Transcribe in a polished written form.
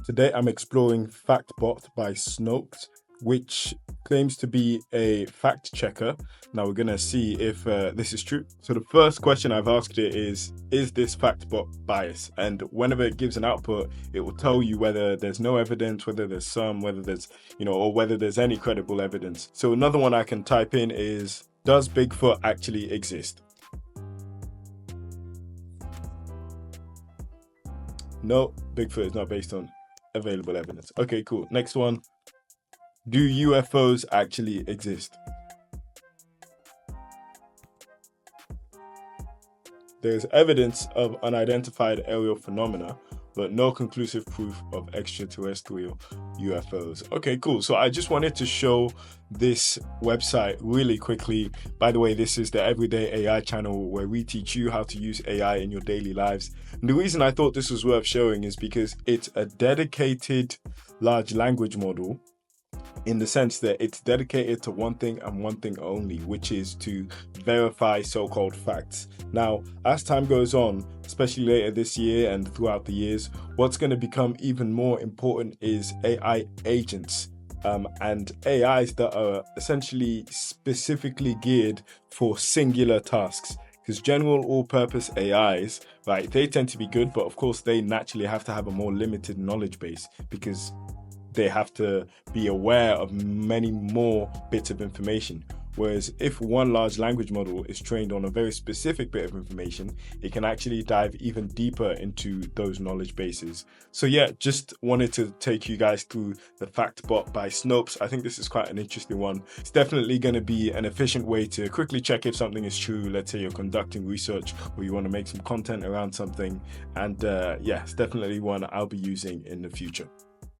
Today I'm exploring Factbot by Snopes, which claims to be a fact checker. Now we're gonna see if this is true. So the first question I've asked it is this Factbot biased? And whenever it gives an output, it will tell you whether there's no evidence, whether there's some, whether there's, or whether there's any credible evidence. So another one I can type in is, does Bigfoot actually exist? No, Bigfoot is not based on available evidence. Okay, cool. Next one. Do UFOs actually exist? There's evidence of unidentified aerial phenomena, but no conclusive proof of extraterrestrial UFOs. Okay, cool. So I just wanted to show this website really quickly. By the way, this is the Everyday AI channel where we teach you how to use AI in your daily lives. And the reason I thought this was worth showing is because it's a dedicated large language model, in the sense that it's dedicated to one thing and one thing only, which is to verify so-called facts. Now, as time goes on, especially later this year and throughout the years, what's going to become even more important is AI agents and AIs that are essentially specifically geared for singular tasks. Because general all-purpose AIs, right, they tend to be good, but of course they naturally have to have a more limited knowledge base because they have to be aware of many more bits of information. Whereas if one large language model is trained on a very specific bit of information, it can actually dive even deeper into those knowledge bases. So yeah, just wanted to take you guys through the Factbot by Snopes. I think this is quite an interesting one. It's definitely going to be an efficient way to quickly check if something is true. Let's say you're conducting research or you want to make some content around something. And yeah, it's definitely one I'll be using in the future.